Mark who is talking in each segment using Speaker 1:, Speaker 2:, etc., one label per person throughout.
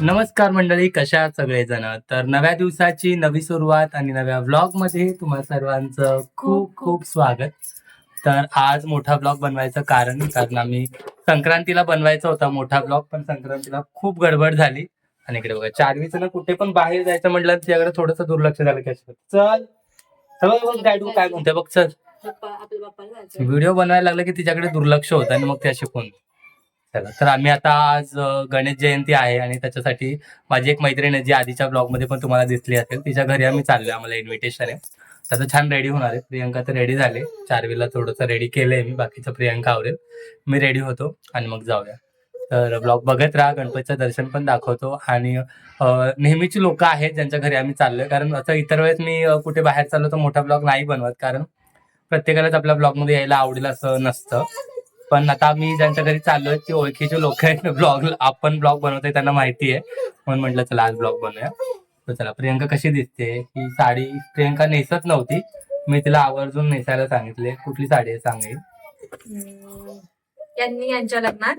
Speaker 1: नमस्कार मंडळी, कशा आहात सगळेजण? तर नव्या दिवसाची नवी सुरुवात आणि नव्या व्लॉगमध्ये तुम्हा सर्वांचं खूप खूप स्वागत. तर आज मोठा ब्लॉग बनवायचं कारण आम्ही संक्रांतीला बनवायचा होता मोठा ब्लॉग, पण संक्रांतीला खूप गडबड झाली. आणि इकडे बघा, चारवीचं ना कुठे पण बाहेर जायचं म्हटलं तिच्याकडे थोडंसं दुर्लक्ष झालं. चल चल बघ गाडी काय म्हणते बघ, चल. व्हिडिओ बनवायला लागलं की तिच्याकडे दुर्लक्ष होतं आणि मग त्या शिकून. चला, तर आम्ही आता आज गणेश जयंती आहे आणि त्याच्यासाठी माझी एक मैत्रीण आहे जी आधीच्या ब्लॉगमध्ये पण तुम्हाला दिसली असेल, तिच्या घरी आम्ही चाललोय. आम्हाला इन्व्हिटेशन आहे. तर छान रेडी होणार आहे. प्रियंका तर रेडी झाले, चारवीला थोडंसं रेडी केलंय मी, बाकीचं प्रियंका आवरेल. मी रेडी होतो आणि मग जाऊया. तर ब्लॉग बघत राहा, गणपतीचं दर्शन पण दाखवतो. आणि नेहमीची लोक आहेत ज्यांच्या घरी आम्ही चाललोय, कारण असं इतर वेळेस मी कुठे बाहेर चाललो तर मोठा ब्लॉग नाही बनवत, कारण प्रत्येकालाच आपल्या ब्लॉगमध्ये यायला आवडेल असं नसतं. पण आता आम्ही ज्यांच्या घरी चाललोय ते ओळखीचे लोक आहेत. ब्लॉग आपण ब्लॉग बनवतोय त्यांना माहिती आहे, म्हणून म्हटलं चला आज ब्लॉग बनवूया. तर चला, प्रियंका कशी दिसते? ही साडी प्रियंका नेसत नव्हती, मी तिला आवर्जून नेसायला सांगितले. कुठली साडी आहे सांगेल?
Speaker 2: यांनी यांच्या लग्नात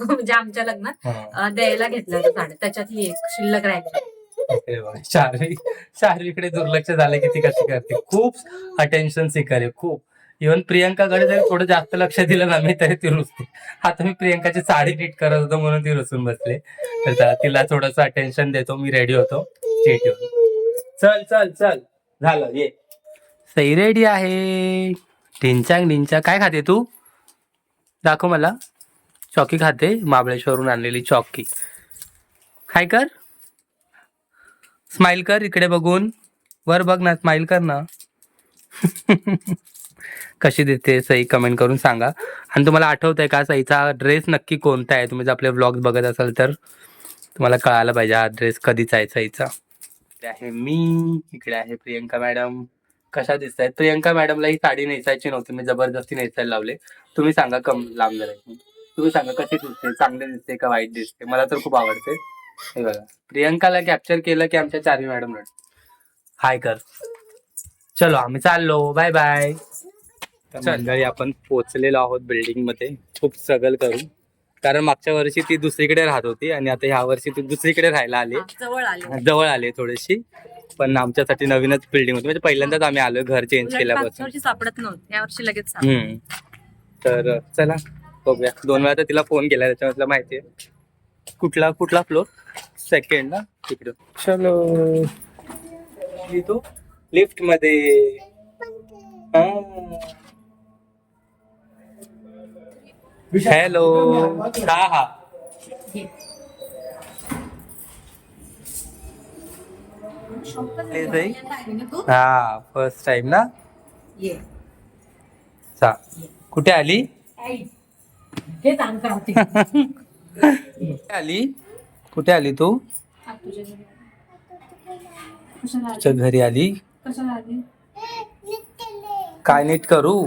Speaker 2: म्हणजे आमच्या लग्नात द्यायला घेतल्या साड्या, त्याच्यातली एक शिल्लक राहिली.
Speaker 1: शारीकडे दुर्लक्ष झालं की ती कशी करते, खूप अटेन्शन सिकर आहे खूप. इव्हन प्रियंकाकडे जरी थोडं जास्त लक्ष दिलं ना मी तरी ती रुसते. आता मी प्रियंकाची साडी नीट करत होतो म्हणून ती रुसून बसले. तर तिला थोडंसं अटेन्शन देतो. मी रेडी होतो. चल चल चल, झालं ये. सई रेडी आहे. ढिंचांग ढिंचा. काय खाते तू? दाखव मला. चॉकी खाते, महाबळेश्वरून आणलेली चॉकी. हाय कर, स्माइल कर इकडे बघून, वर बघ ना, स्माइल कर ना. कशी दिसते सई कमेंट करून सांगा. आणि तुम्हाला आठवतंय का सईचा ड्रेस नक्की कोणता आहे? तुम्ही जर आपले व्लॉग्स बघत असाल तर तुम्हाला कळायला पाहिजे हा ड्रेस कधीचा आहे सईचा. इकडे आहे मी, इकडे आहे प्रियंका मॅडम. कशा दिसत आहेत? प्रियंका मॅडमला ही साडी नेसायची नव्हती, मी जबरदस्ती नेसायला लावले. तुम्ही सांगा, कम लांब जरा. तुम्ही सांगा कशी दिसते, चांगले दिसते का वाईट दिसते? मला तर खूप आवडते. हे बघा, प्रियंकाला कॅप्चर केलं की आमच्या चारवी मॅडम हाय कर. चलो आम्ही चाललो, बाय बाय. मंडळी, आपण पोहोचलेलो आहोत बिल्डिंग मध्ये, खूप स्ट्रगल करून, कारण मागच्या वर्षी ती दुसरीकडे राहत होती आणि आता ह्या वर्षी ती दुसरीकडे राहायला आली, जवळ आले थोडीशी. पण आमच्यासाठी नवीनच बिल्डिंग होती, म्हणजे पहिल्यांदाच आम्ही आलो घर चेंज केल्यापासून.
Speaker 2: सापडत नव्हती, यावर्षी लगेच.
Speaker 1: तर चला बघूया. 2 वेळा तर तिला फोन केला, त्याच्यामध्ये माहितीये कुठला फ्लोर, सेकंड ना तिकडं. चलो तू लिफ्ट मध्ये. हॅलो. हा हा, फर्स्ट टाइम ना. कुठे आली? कुठे आली तू? तुझ्या घरी आली. काय नीट करू?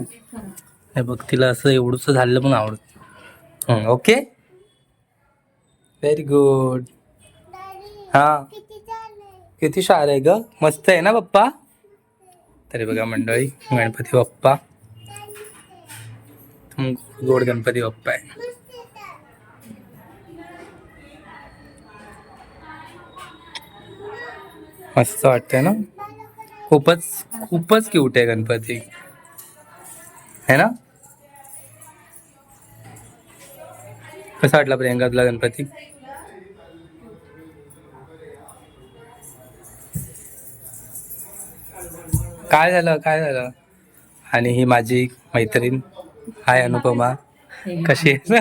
Speaker 1: हे बघ, तिला असं एवढंच झालं पण आवडत. Okay, very good. हा, किती शार आहे ग, मस्त आहे ना पप्पा? तरी बघा मंडळी, गणपती बाप्पा, गोड गणपती बाप्पा आहे. मस्त वाटतंय ना, खूपच खूपच क्यूट आहे गणपती, है ना? कसा वाटला प्रियंका तुला गणपती? काय झालं? आणि ही माझी मैत्रीण, हाय अनुपमा. कशी आहे?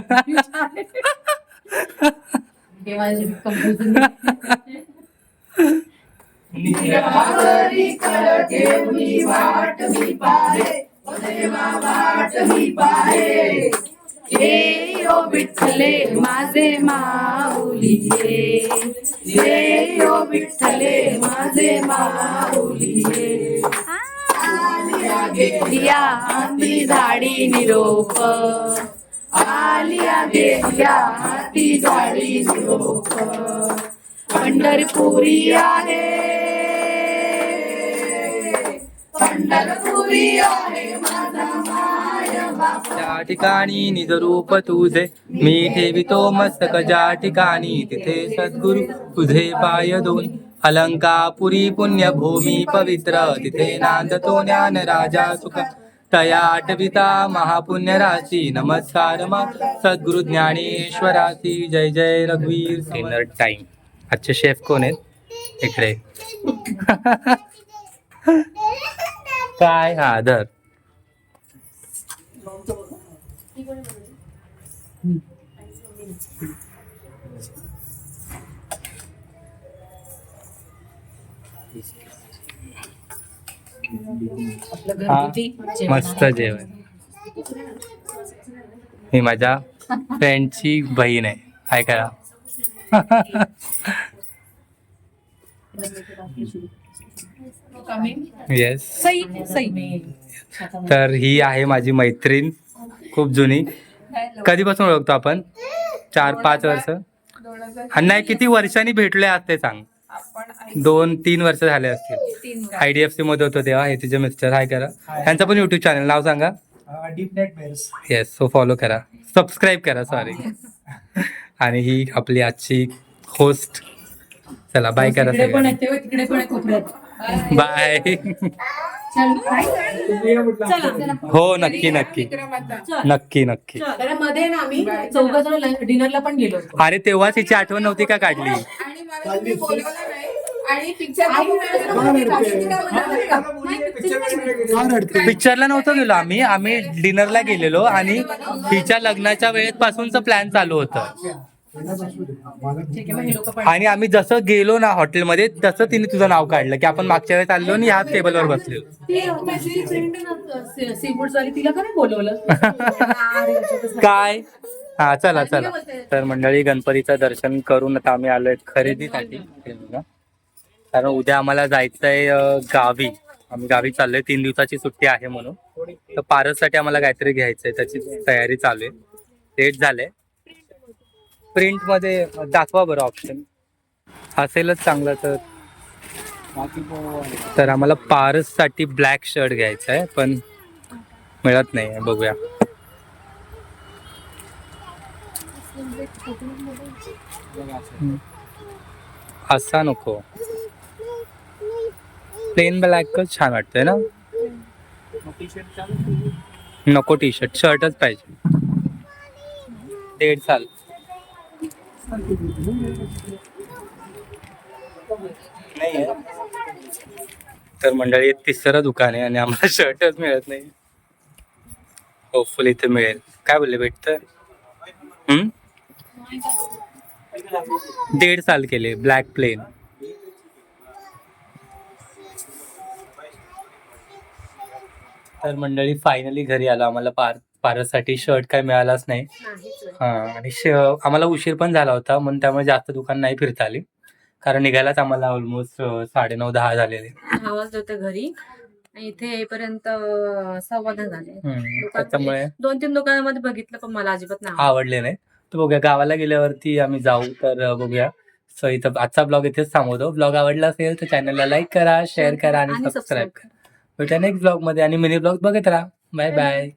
Speaker 2: विठ्ठले माझे माऊली, विठ्ठले माझे माऊली. गेलिया ती झाडी निरोप, आलिया गेलिया ती झाडी निरोप. पंढरपुरी आहे, पंढरपुरी आहे माझा माय
Speaker 1: त्या ठिकाणी निज रूप तुझे मी ठेवितो मस्तक ज्या ठिकाणी तिथे सद्गुरु तुझे पाय दोन अलंकापुरी पुण्यभूमी पवित्र तिथे नांदतो ज्ञान राजा सुख तया आठविता महापुण्य राशी नमस्कार मा सद्गुरु ज्ञानेश्वरासी जय जय रघुवीर डिनर टाइम. आजचे शेफ कोण आहेत इकडे? काय हा धर.
Speaker 2: आपलं
Speaker 1: हा,
Speaker 2: घरगुती जेवण.
Speaker 1: मस्त जेवण. ही माझ्या फ्रेंडची बहीण आहे. हाय करा. येस.
Speaker 2: सई सई.
Speaker 1: तर ही आहे माझी मैत्रीण खूप जुनी. कधीपासून ओळखतो आपण? 4-5 वर्ष. आणि नाही किती वर्षांनी भेटले आज ते सांग. 2-3 वर्ष झाले असतील. IDFC मध्ये होतो तेव्हा. हे तिचे मिस्टर. हाय करा. त्यांचं पण युट्यूब चॅनल नाव सांगा. येस, सो फॉलो करा, सबस्क्राईब करा. सॉरी. आणि ही आपली आजची होस्ट. चला बाय करा.
Speaker 2: तिकडे पण येते तिकडे पण कोपऱ्यात.
Speaker 1: बाय.
Speaker 2: चला
Speaker 1: हो नक्की नक्की नक्की नक्की.
Speaker 2: तर मध्ये ना आम्ही चौघजण डिनरला पण गेलो होतो.
Speaker 1: अरे तेव्हाच हिची आठवण नव्हती का काढली?
Speaker 3: आणि मला तुम्ही बोलवलं नाही आणि पिक्चर
Speaker 1: पिक्चरला नव्हतं गेलो आम्ही. आम्ही डिनरला गेलेलो आणि हिच्या लग्नाच्या वेळेपासूनच प्लॅन चालू होतं. आणि आम्ही जसं गेलो ना हॉटेलमध्ये तसं तिने तुझं नाव काढलं की आपण मागच्या वेळेस आलो आणि ह्याच टेबलवर बसलो.
Speaker 2: सी फूड वाली तिला का नाही बोलवलं?
Speaker 1: काय? हा चला चला. तर मंडळी गणपतीचं दर्शन करून आता आम्ही आलोय खरेदीसाठी. कारण उद्या आम्हाला जायचंय गावी. आम्ही गावी चाललोय. 3 दिवसाची सुट्टी आहे म्हणून. तर पारससाठी आम्हाला काहीतरी घ्यायचंय, त्याची तयारी चालू आहे. डेट झालंय. प्रिंट मध्ये दाखवा बरं ऑप्शन असेलच चांगलं तर. तर आम्हाला पारससाठी ब्लॅक शर्ट घ्यायचा आहे पण मिळत नाही. बघूया. असा नको, प्लेन ब्लॅकच छान वाटतंय ना. नको टी शर्ट, शर्टच पाहिजे. 1.5 साल. नाही. तर मंडळी 3रं दुकान आहे आणि आम्हाला शर्टच मिळत नाही. होपफुली इथे मिळेल. काय बोलले भेटतं? 1.5 साल केले ब्लॅक प्लेन. तर मंडळी फायनली घरी आलो. आम्हाला पारससाठी शर्ट काय मिळालाच नाही. हा आणि आम्हाला उशीर पण झाला होता म्हणून त्यामुळे जास्त दुकान नाही फिरता आली. कारण निघायलाच आम्हाला ऑलमोस्ट 9:30-10 झालेले.
Speaker 2: आवाज होते घरी. इथे येईपर्यंत 10:15 झाले.
Speaker 1: त्याच्यामुळे
Speaker 2: 2-3 दुकानामध्ये बघितलं पण मला अजिबात नाही
Speaker 1: आवडले नाही. तर बघूया गावाला गेल्यावरती आम्ही जाऊ. तर बघूया. सो इथं आजचा ब्लॉग इथेच थांबवतो. ब्लॉग आवडला असेल तर चॅनलला लाईक करा, शेअर करा आणि सबस्क्राईब करा. भेटूया नेक्स्ट ब्लॉग मध्ये आणि मिनी ब्लॉग बघत राहा. Bye bye.